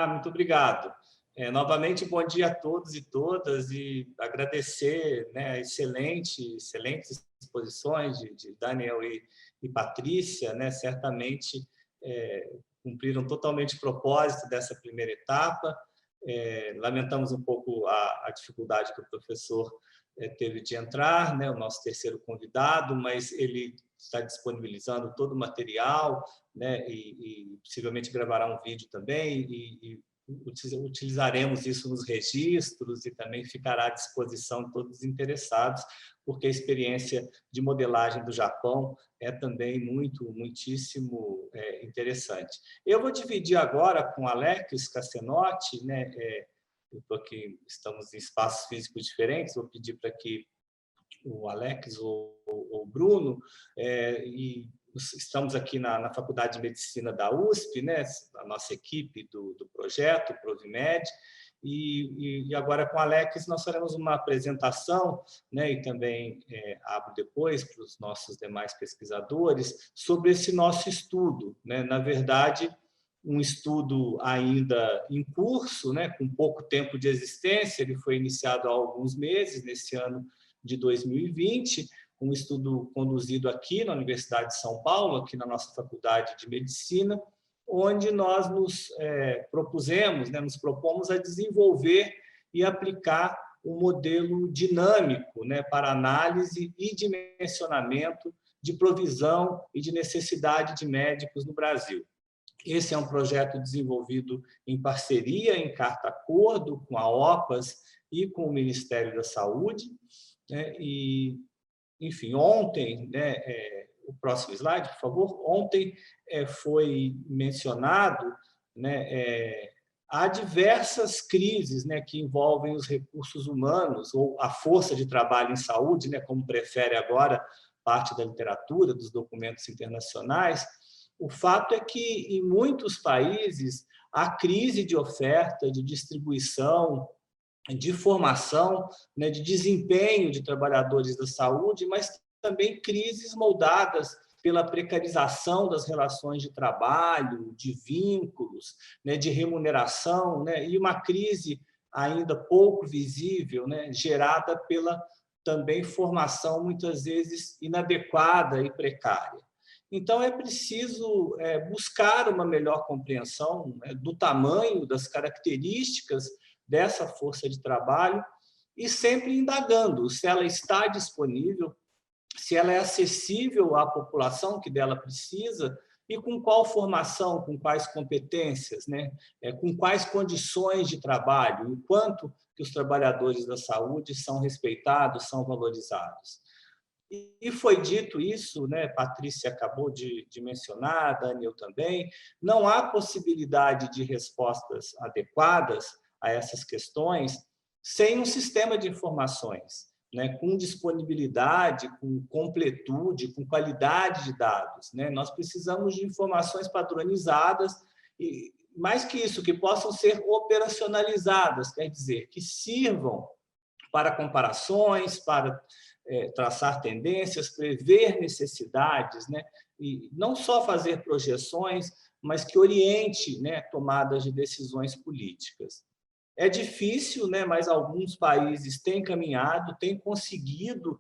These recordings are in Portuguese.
Muito obrigado. Novamente, bom dia a todos e todas, e agradecer, né, excelentes exposições de Daniel e Patrícia, né, certamente cumpriram totalmente o propósito dessa primeira etapa. Lamentamos um pouco a dificuldade que o professor teve de entrar, né, o nosso terceiro convidado, mas ele está disponibilizando todo o material, né, e possivelmente gravará um vídeo também, e utilizaremos isso nos registros e também ficará à disposição de todos os interessados, porque a experiência de modelagem do Japão é também muitíssimo interessante. Eu vou dividir agora com Alex Cassenotti, né, eu estou aqui, estamos em espaços físicos diferentes, vou pedir para que o Alex ou o Bruno, e estamos aqui na Faculdade de Medicina da USP, né, a nossa equipe do projeto, o Provimed, e agora com o Alex nós faremos uma apresentação, né, e também abro depois para os nossos demais pesquisadores, sobre esse nosso estudo, né, na verdade, um estudo ainda em curso, né, com pouco tempo de existência, ele foi iniciado há alguns meses, nesse ano de 2020, um estudo conduzido aqui na Universidade de São Paulo, aqui na nossa Faculdade de Medicina, onde nós nos propusemos, né, nos propomos a desenvolver e aplicar um modelo dinâmico, né, para análise e dimensionamento de provisão e de necessidade de médicos no Brasil. Esse é um projeto desenvolvido em parceria, em carta-acordo, com a OPAS e com o Ministério da Saúde, né? E, enfim, ontem, né, o próximo slide, por favor, ontem foi mencionado, né, há diversas crises, né, que envolvem os recursos humanos ou a força de trabalho em saúde, né, como prefere agora parte da literatura, dos documentos internacionais. O fato é que, em muitos países, há crise de oferta, de distribuição, de formação, né, de desempenho de trabalhadores da saúde, mas também crises moldadas pela precarização das relações de trabalho, de vínculos, né, de remuneração, né, e uma crise ainda pouco visível, né, gerada pela também formação muitas vezes inadequada e precária. Então, é preciso buscar uma melhor compreensão, né, do tamanho, das características dessa força de trabalho e sempre indagando se ela está disponível, se ela é acessível à população que dela precisa e com qual formação, com quais competências, né? Com quais condições de trabalho, o quanto que os trabalhadores da saúde são respeitados, são valorizados. E foi dito isso, né? Patrícia acabou de mencionar, Daniel também, não há possibilidade de respostas adequadas a essas questões sem um sistema de informações, né? Com disponibilidade, com completude, com qualidade de dados, né? Nós precisamos de informações padronizadas e, mais que isso, que possam ser operacionalizadas, quer dizer, que sirvam para comparações, para traçar tendências, prever necessidades, né? E não só fazer projeções, mas que oriente, né, tomadas de decisões políticas. É difícil, né, mas alguns países têm caminhado, têm conseguido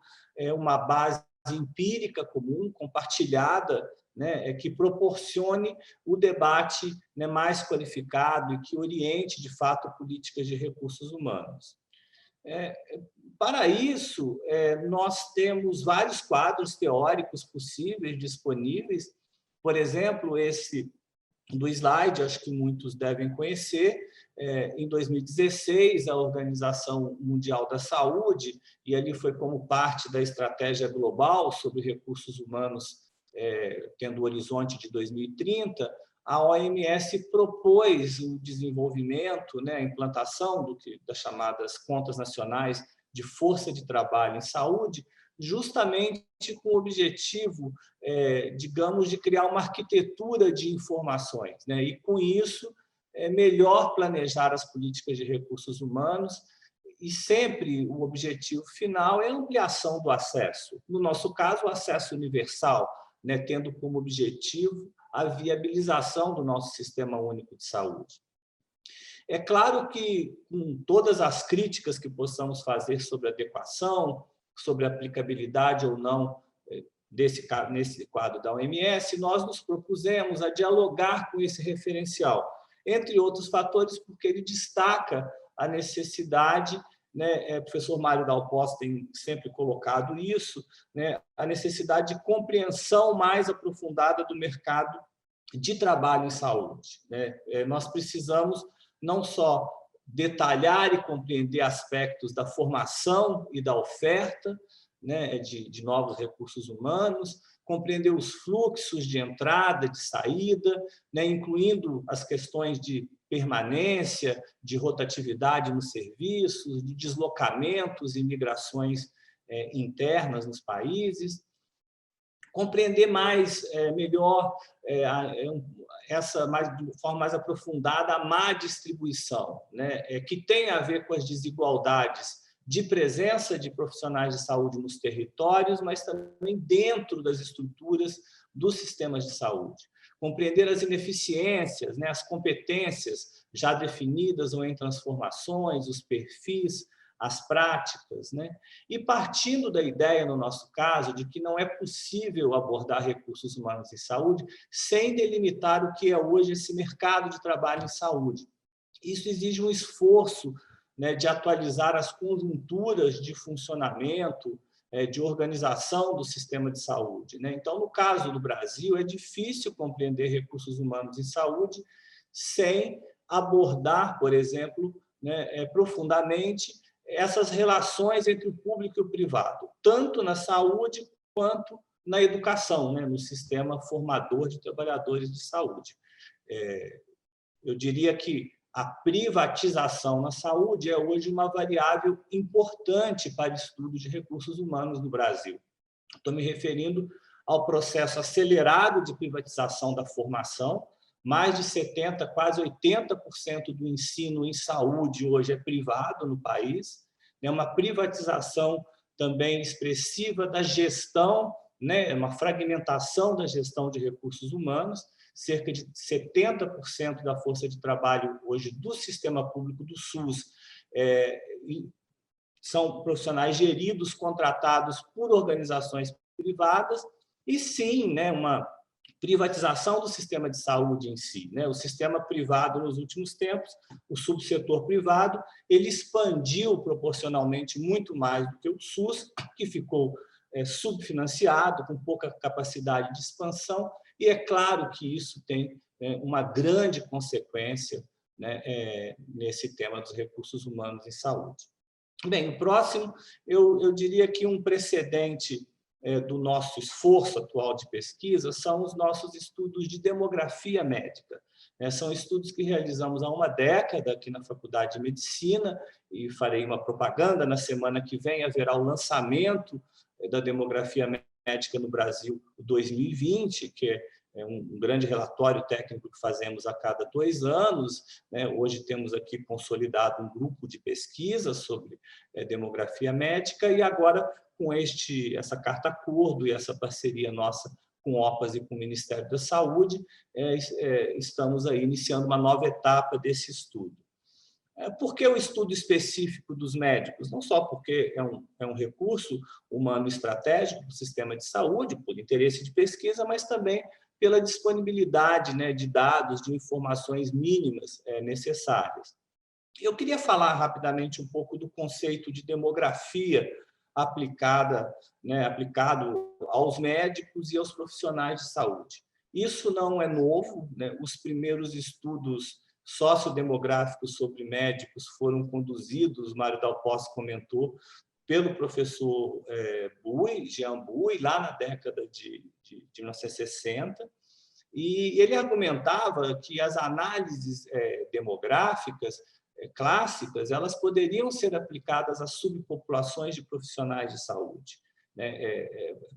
uma base empírica comum, compartilhada, né, que proporcione o debate, né, mais qualificado e que oriente, de fato, políticas de recursos humanos. Para isso, nós temos vários quadros teóricos possíveis, disponíveis. Por exemplo, esse do slide, acho que muitos devem conhecer, em 2016, a Organização Mundial da Saúde, e ali foi como parte da estratégia global sobre recursos humanos, tendo o horizonte de 2030, a OMS propôs o desenvolvimento, né, a implantação das chamadas contas nacionais de força de trabalho em saúde, justamente com o objetivo, digamos, de criar uma arquitetura de informações, né? E, com isso, melhor planejar as políticas de recursos humanos e sempre o objetivo final é a ampliação do acesso. No nosso caso, o acesso universal, né? Tendo como objetivo a viabilização do nosso Sistema Único de Saúde. É claro que, com todas as críticas que possamos fazer sobre a adequação, sobre a aplicabilidade ou não nesse quadro da OMS, nós nos propusemos a dialogar com esse referencial, entre outros fatores, porque ele destaca a necessidade, né, o professor Mário Dalpós tem sempre colocado isso, né, a necessidade de compreensão mais aprofundada do mercado de trabalho em saúde, né? Nós precisamos não só detalhar e compreender aspectos da formação e da oferta, né, de novos recursos humanos, compreender os fluxos de entrada, de saída, né, incluindo as questões de permanência, de rotatividade nos serviços, de deslocamentos e migrações internas nos países, compreender melhor de forma mais aprofundada a má distribuição, né, que tem a ver com as desigualdades de presença de profissionais de saúde nos territórios, mas também dentro das estruturas dos sistemas de saúde. Compreender as ineficiências, né, as competências já definidas ou em transformações, os perfis, as práticas, né? E partindo da ideia, no nosso caso, de que não é possível abordar recursos humanos em saúde sem delimitar o que é hoje esse mercado de trabalho em saúde. Isso exige um esforço, né, de atualizar as conjunturas de funcionamento, de organização do sistema de saúde, né? Então, no caso do Brasil, é difícil compreender recursos humanos em saúde sem abordar, por exemplo, né, profundamente essas relações entre o público e o privado, tanto na saúde quanto na educação, né, no sistema formador de trabalhadores de saúde. Eu diria que a privatização na saúde é hoje uma variável importante para estudo de recursos humanos no Brasil. Estou me referindo ao processo acelerado de privatização da formação. Mais de 70%, quase 80% do ensino em saúde hoje é privado no país. É uma privatização também expressiva da gestão, né? Uma fragmentação da gestão de recursos humanos. Cerca de 70% da força de trabalho hoje do sistema público do SUS são profissionais geridos, contratados por organizações privadas, e sim, né, uma privatização do sistema de saúde em si, né? O sistema privado, nos últimos tempos, o subsetor privado, ele expandiu proporcionalmente muito mais do que o SUS, que ficou subfinanciado, com pouca capacidade de expansão, e é claro que isso tem uma grande consequência, né, nesse tema dos recursos humanos em saúde. Bem, o próximo, eu diria que um precedente do nosso esforço atual de pesquisa são os nossos estudos de demografia médica. São estudos que realizamos há uma década aqui na Faculdade de Medicina, e farei uma propaganda. Na semana que vem haverá o lançamento da demografia médica no Brasil 2020, que é um grande relatório técnico que fazemos a cada 2 anos. Hoje temos aqui consolidado um grupo de pesquisa sobre demografia médica, e agora, com essa carta acordo e essa parceria nossa com o OPAS e com o Ministério da Saúde, estamos aí iniciando uma nova etapa desse estudo. Por que o estudo específico dos médicos? Não só porque é um recurso humano estratégico do sistema de saúde, por interesse de pesquisa, mas também pela disponibilidade, né, de dados, de informações mínimas necessárias. Eu queria falar rapidamente um pouco do conceito de demografia aplicado aos médicos e aos profissionais de saúde. Isso não é novo, né? Os primeiros estudos sociodemográficos sobre médicos foram conduzidos, Mário Dalpós comentou, pelo professor Jean Bouy, lá na década de 1960, e ele argumentava que as análises demográficas clássicas, elas poderiam ser aplicadas às subpopulações de profissionais de saúde.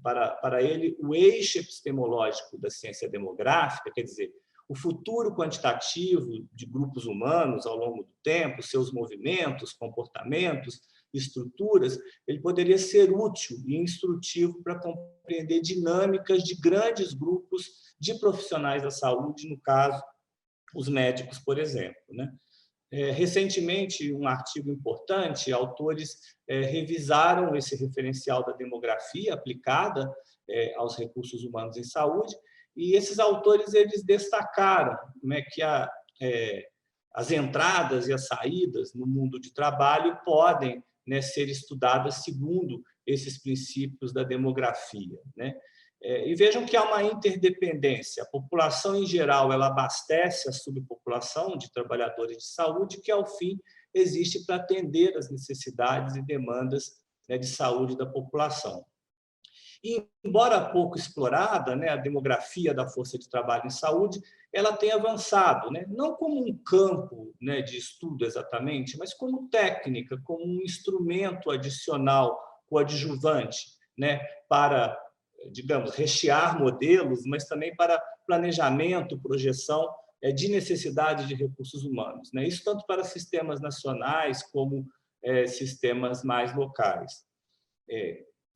Para ele, o eixo epistemológico da ciência demográfica, quer dizer, o futuro quantitativo de grupos humanos ao longo do tempo, seus movimentos, comportamentos, estruturas, ele poderia ser útil e instrutivo para compreender dinâmicas de grandes grupos de profissionais da saúde, no caso, os médicos, por exemplo, né? Recentemente, um artigo importante, autores revisaram esse referencial da demografia aplicada aos recursos humanos em saúde, e esses autores eles destacaram, né, que as entradas e as saídas no mundo de trabalho podem, né, ser estudadas segundo esses princípios da demografia, né? E vejam que há uma interdependência. A população, em geral, ela abastece a subpopulação de trabalhadores de saúde, que, ao fim, existe para atender às necessidades e demandas, né, de saúde da população. E, embora pouco explorada, né, a demografia da força de trabalho em saúde, ela tem avançado, né, não como um campo, né, de estudo exatamente, mas como técnica, como um instrumento adicional, coadjuvante, né, para, digamos, rechear modelos, mas também para planejamento, projeção de necessidade de recursos humanos, né? Isso tanto para sistemas nacionais como sistemas mais locais.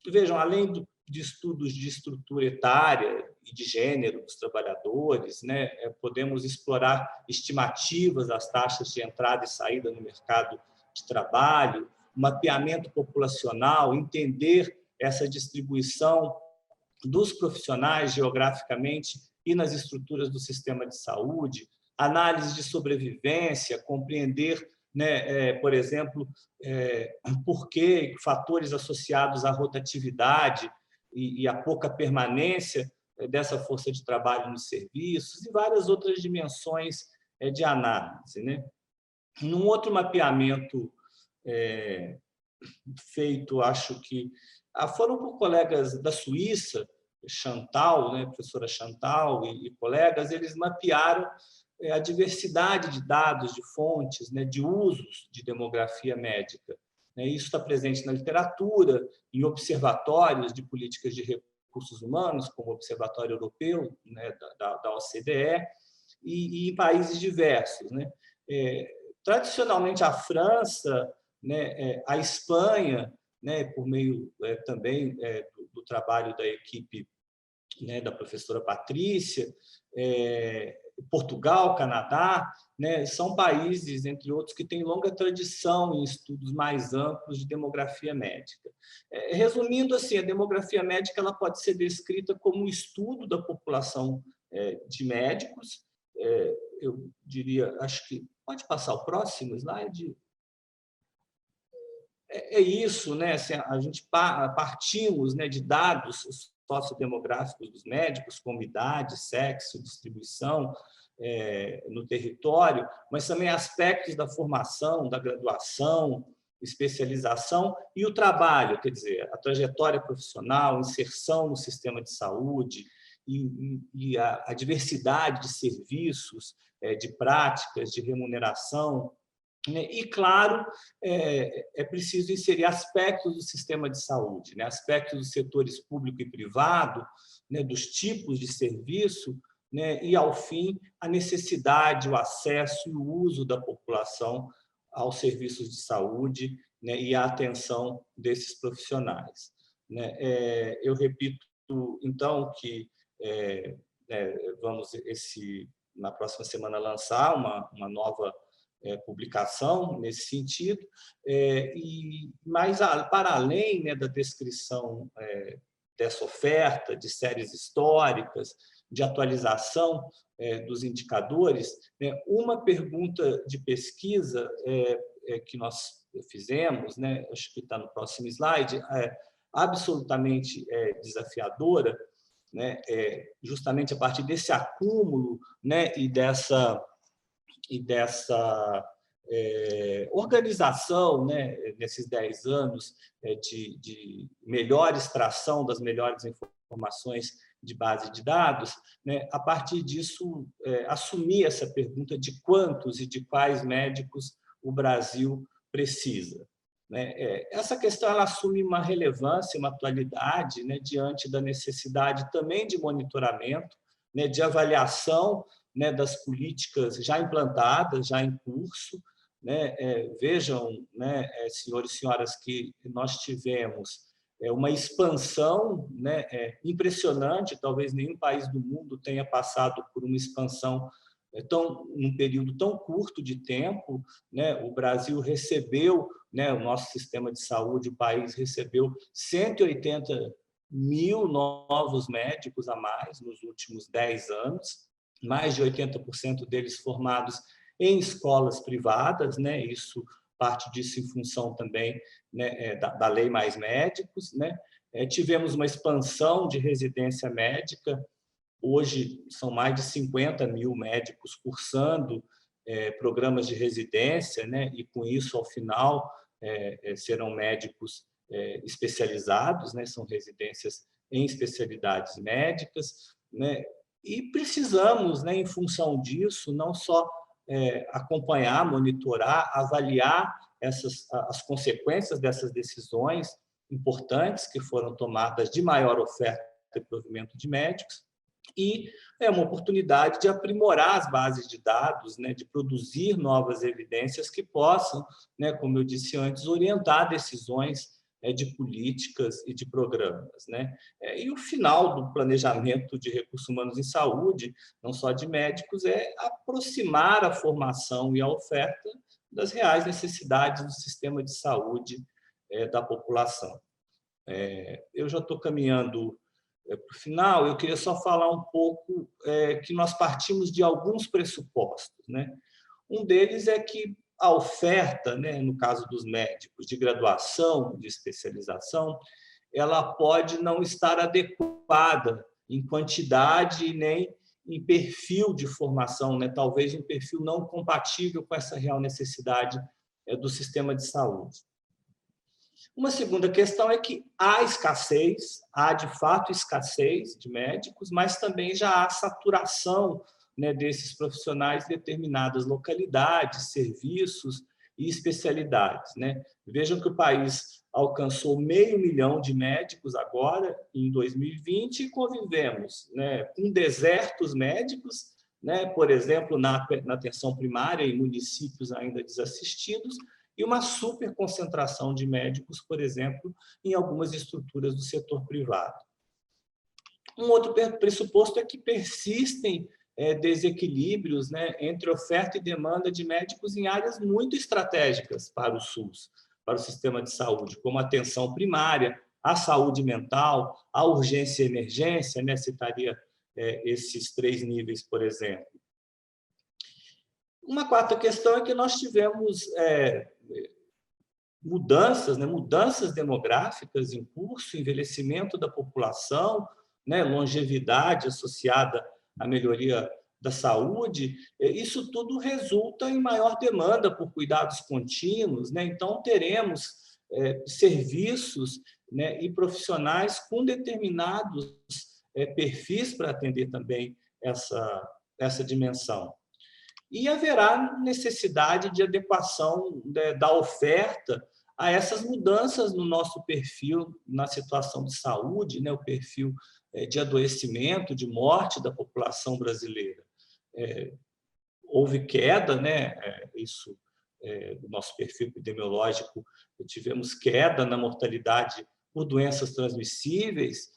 Vejam, além de estudos de estrutura etária e de gênero dos trabalhadores, né, podemos explorar estimativas das taxas de entrada e saída no mercado de trabalho, mapeamento populacional, entender essa distribuição dos profissionais geograficamente e nas estruturas do sistema de saúde, análise de sobrevivência, compreender, né, por exemplo, por que fatores associados à rotatividade e à pouca permanência dessa força de trabalho nos serviços e várias outras dimensões de análise, né? Num outro mapeamento feito, acho que foram por colegas da Suíça, Chantal, né, professora Chantal e colegas, eles mapearam a diversidade de dados, de fontes, né, de usos de demografia médica. Isso está presente na literatura, em observatórios de políticas de recursos humanos, como o Observatório Europeu, né, da OCDE, e em países diversos, né? Tradicionalmente, a França, né, a Espanha, né, por meio também do trabalho da equipe, né, da professora Patrícia, Portugal, Canadá, né, são países, entre outros, que têm longa tradição em estudos mais amplos de demografia médica. Resumindo, assim, a demografia médica ela pode ser descrita como um estudo da população de médicos. Eu diria, acho que pode passar o próximo slide. Isso, né? Assim, a gente partimos, né, de dados sociodemográficos dos médicos, como idade, sexo, distribuição no território, mas também aspectos da formação, da graduação, especialização e o trabalho, quer dizer, a trajetória profissional, inserção no sistema de saúde e a diversidade de serviços, de práticas, de remuneração. E, claro, é preciso inserir aspectos do sistema de saúde, né? Aspectos dos setores público e privado, né? Dos tipos de serviço, né? E, ao fim, a necessidade, o acesso e o uso da população aos serviços de saúde, né? E a atenção desses profissionais, né? Eu repito, então, que vamos, na próxima semana, lançar uma nova publicação nesse sentido, mas para além, né, da descrição dessa oferta, de séries históricas, de atualização dos indicadores, né, uma pergunta de pesquisa que nós fizemos, né, acho que está no próximo slide, absolutamente desafiadora, né, justamente a partir desse acúmulo, né, e dessa organização, né, nesses 10 anos de melhor extração das melhores informações de base de dados, né, a partir disso, assumir essa pergunta de quantos e de quais médicos o Brasil precisa, né? Essa questão ela assume uma relevância, uma atualidade, né, diante da necessidade também de monitoramento, né, de avaliação, né, das políticas já implantadas, já em curso, né? Vejam, né, senhores e senhoras, que nós tivemos uma expansão, né, impressionante, talvez nenhum país do mundo tenha passado por uma expansão num período tão curto de tempo, né, o Brasil recebeu, né, o nosso sistema de saúde, o país recebeu 180 mil novos médicos a mais nos últimos 10 anos, mais de 80% deles formados em escolas privadas, né? Isso, parte disso em função também, né, da Lei Mais Médicos, né? Tivemos uma expansão de residência médica. Hoje são mais de 50 mil médicos cursando programas de residência, né? E com isso, ao final, serão médicos especializados, né? São residências em especialidades médicas, né? E precisamos, né, em função disso, não só acompanhar, monitorar, avaliar as consequências dessas decisões importantes que foram tomadas de maior oferta e provimento de médicos, e é uma oportunidade de aprimorar as bases de dados, né, de produzir novas evidências que possam, né, como eu disse antes, orientar decisões de políticas e de programas, né? E o final do planejamento de recursos humanos em saúde, não só de médicos, é aproximar a formação e a oferta das reais necessidades do sistema de saúde da população. Eu já estou caminhando para o final. Eu queria só falar um pouco que nós partimos de alguns pressupostos, né? Um deles é que a oferta, né, no caso dos médicos de graduação, de especialização, ela pode não estar adequada em quantidade nem em perfil de formação, né? Talvez um perfil não compatível com essa real necessidade do sistema de saúde. Uma segunda questão é que há escassez, há de fato escassez de médicos, mas também já há saturação, né, desses profissionais em determinadas localidades, serviços e especialidades, né? Vejam que o país alcançou 500 mil de médicos agora, em 2020, e convivemos, né, com desertos médicos, né, por exemplo, na atenção primária, em municípios ainda desassistidos, e uma superconcentração de médicos, por exemplo, em algumas estruturas do setor privado. Um outro pressuposto é que persistem desequilíbrios, né, entre oferta e demanda de médicos em áreas muito estratégicas para o SUS, para o sistema de saúde, como a atenção primária, a saúde mental, a urgência e emergência, né, citaria esses 3 níveis, por exemplo. Uma quarta questão é que nós tivemos mudanças, né, mudanças demográficas em curso, envelhecimento da população, né, longevidade associada à melhoria da saúde. Isso tudo resulta em maior demanda por cuidados contínuos, né? Então, teremos serviços, né, e profissionais com determinados perfis para atender também essa dimensão. E haverá necessidade de adequação da oferta a essas mudanças no nosso perfil, na situação de saúde, né, o perfil de adoecimento, de morte da população brasileira. Houve queda, né, isso do nosso perfil epidemiológico, tivemos queda na mortalidade por doenças transmissíveis.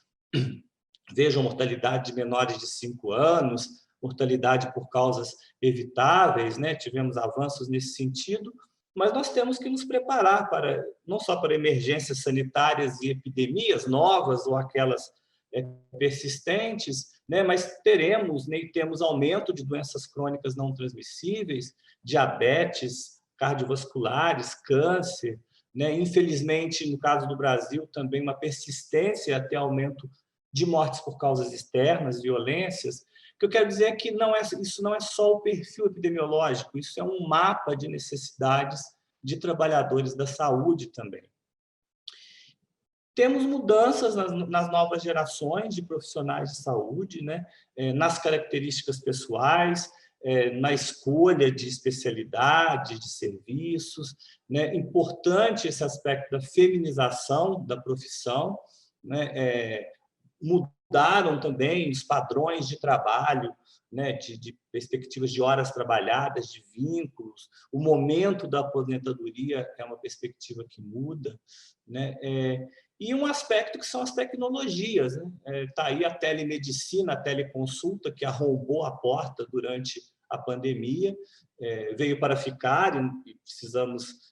Vejam, mortalidade de menores de 5 anos, mortalidade por causas evitáveis, né? Tivemos avanços nesse sentido, mas nós temos que nos preparar para não só para emergências sanitárias e epidemias novas ou aquelas persistentes, né? Mas teremos, né, temos aumento de doenças crônicas não transmissíveis, diabetes, cardiovasculares, câncer, né? Infelizmente, no caso do Brasil, também uma persistência até aumento de mortes por causas externas, violências. O que eu quero dizer é que isso não é só o perfil epidemiológico, isso é um mapa de necessidades de trabalhadores da saúde também. Temos mudanças nas novas gerações de profissionais de saúde, né? Nas características pessoais, na escolha de especialidade, de serviços, né? Importante esse aspecto da feminização da profissão, né? Mudaram também os padrões de trabalho, né, de perspectivas de horas trabalhadas, de vínculos. O momento da aposentadoria é uma perspectiva que muda, né? E um aspecto que são as tecnologias, né? Tá aí a telemedicina, a teleconsulta, que arrombou a porta durante a pandemia, veio para ficar e precisamos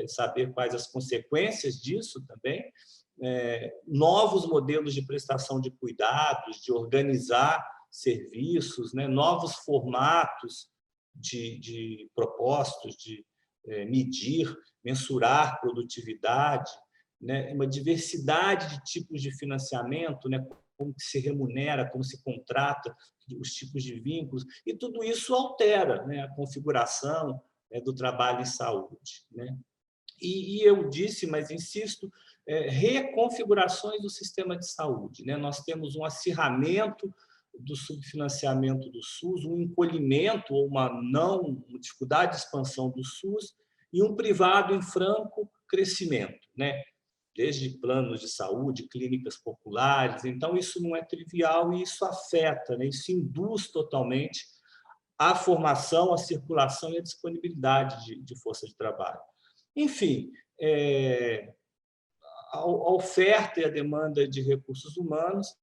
saber quais as consequências disso também. Novos modelos de prestação de cuidados, de organizar serviços, né? Novos formatos de propostos, de medir, mensurar produtividade, né? Uma diversidade de tipos de financiamento, né? Como que se remunera, como se contrata, os tipos de vínculos, e tudo isso altera, né? A configuração do trabalho em saúde, né? E eu disse, mas insisto, reconfigurações do sistema de saúde, né? Nós temos um acirramento do subfinanciamento do SUS, um encolhimento ou uma dificuldade de expansão do SUS e um privado em franco crescimento, né? Desde planos de saúde, clínicas populares. Então, isso não é trivial e isso afeta, né? Isso induz totalmente a formação, a circulação e a disponibilidade de força de trabalho. Enfim, a oferta e a demanda de recursos humanos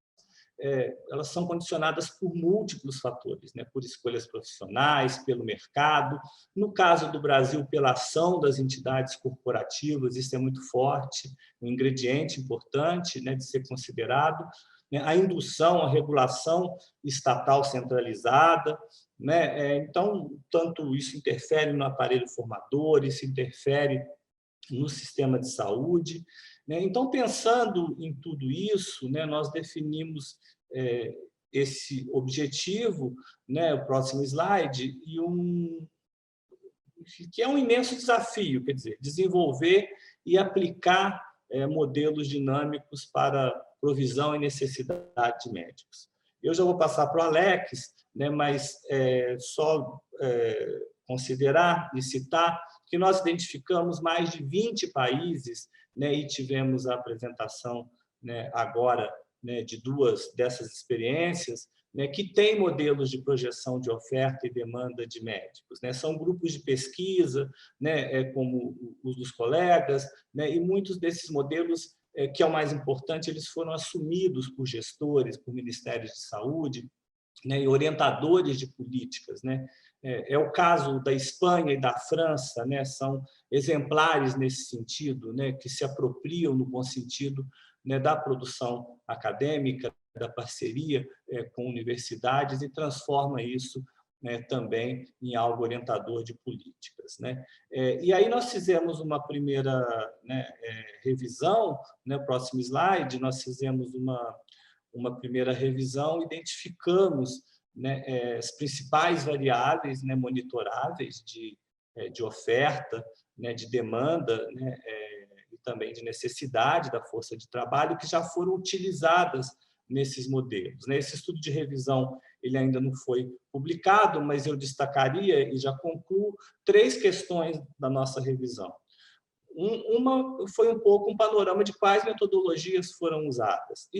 elas são condicionadas por múltiplos fatores, né? Por escolhas profissionais, pelo mercado. No caso do Brasil, pela ação das entidades corporativas, isso é muito forte, um ingrediente importante, né, de ser considerado. Né? A indução, a regulação estatal centralizada. Né? Então, tanto isso interfere no aparelho formador, isso interfere no sistema de saúde. Então, pensando em tudo isso, nós definimos esse objetivo, o próximo slide, que é um imenso desafio, quer dizer, desenvolver e aplicar modelos dinâmicos para provisão e necessidade de médicos. Eu já vou passar para o Alex, mas só considerar e citar que nós identificamos mais de 20 países, e tivemos a apresentação agora de 2 dessas experiências, que têm modelos de projeção de oferta e demanda de médicos. São grupos de pesquisa, como os dos colegas, e muitos desses modelos, que é o mais importante, eles foram assumidos por gestores, por ministérios de saúde, e orientadores de políticas. É o caso da Espanha e da França, são exemplares nesse sentido, que se apropriam, no bom sentido, da produção acadêmica, da parceria com universidades e transforma isso também em algo orientador de políticas. E aí nós fizemos uma primeira revisão, próximo slide, nós fizemos uma primeira revisão, identificamos as principais variáveis monitoráveis de oferta, de demanda, e também de necessidade da força de trabalho, que já foram utilizadas nesses modelos. Esse estudo de revisão ele ainda não foi publicado, mas eu destacaria, e já concluo, 3 questões da nossa revisão. Uma foi um pouco um panorama de quais metodologias foram usadas. E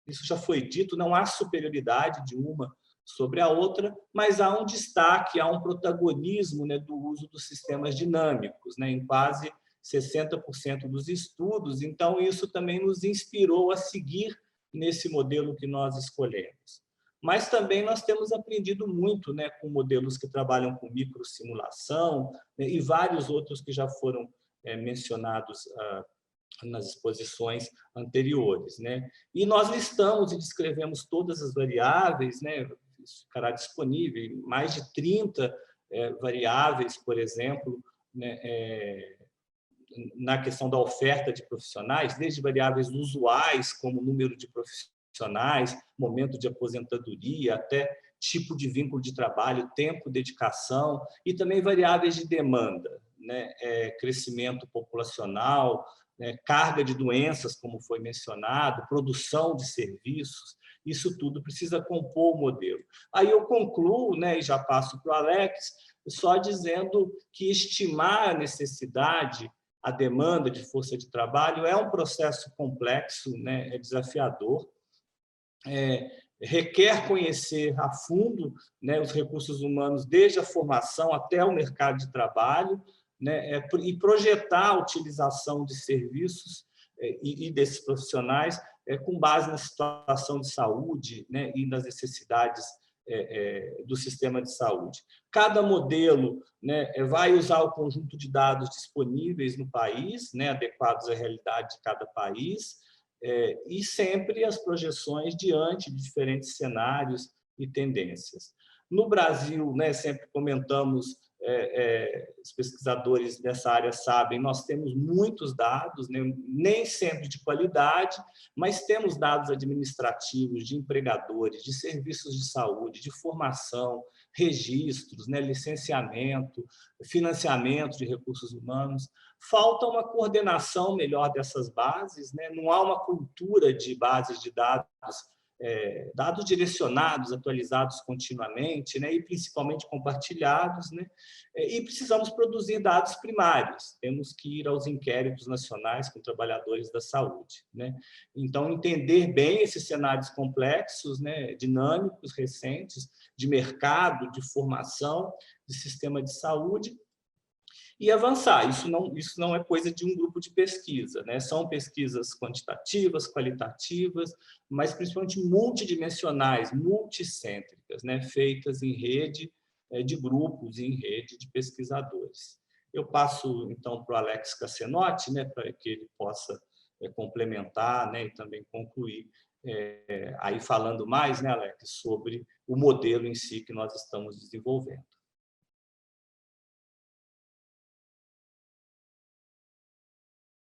isso já foi dito, não há superioridade de uma sobre a outra, mas há um destaque, há um protagonismo do uso dos sistemas dinâmicos, em quase 60% dos estudos. Então, isso também nos inspirou a seguir nesse modelo que nós escolhemos. Mas também nós temos aprendido muito com modelos que trabalham com microsimulação e vários outros que já foram mencionados nas exposições anteriores. E nós listamos e descrevemos todas as variáveis, isso ficará disponível, mais de 30 variáveis, por exemplo, na questão da oferta de profissionais, desde variáveis usuais, como número de profissionais, momento de aposentadoria, até tipo de vínculo de trabalho, tempo, dedicação, e também variáveis de demanda, crescimento populacional, carga de doenças, como foi mencionado, produção de serviços, isso tudo precisa compor o modelo. Aí eu concluo, e já passo para o Alex, só dizendo que estimar a necessidade, a demanda de força de trabalho é um processo complexo, é desafiador, requer conhecer a fundo os recursos humanos, desde a formação até o mercado de trabalho, e projetar a utilização de serviços e desses profissionais com base na situação de saúde e nas necessidades do sistema de saúde. Cada modelo, né, vai usar o conjunto de dados disponíveis no país, né, adequados à realidade de cada país, e sempre as projeções diante de diferentes cenários e tendências. No Brasil, né, sempre comentamos, os pesquisadores dessa área sabem, nós temos muitos dados, né, nem sempre de qualidade, mas temos dados administrativos de empregadores, de serviços de saúde, de formação, registros, né, licenciamento, financiamento de recursos humanos. Falta uma coordenação melhor dessas bases, né? Não há uma cultura de bases de dados, dados direcionados, atualizados continuamente, né? E principalmente compartilhados, né? E precisamos produzir dados primários, temos que ir aos inquéritos nacionais com trabalhadores da saúde, né? Então, entender bem esses cenários complexos, né? Dinâmicos, recentes, de mercado, de formação, de sistema de saúde, e avançar. Isso não é coisa de um grupo de pesquisa, né? São pesquisas quantitativas, qualitativas, mas principalmente multidimensionais, multicêntricas, né? Feitas em rede de grupos, em rede de pesquisadores. Eu passo, então, para o Alex Cassenotti, né? Para que ele possa complementar, né? E também concluir, aí falando mais, né, Alex, sobre o modelo em si que nós estamos desenvolvendo.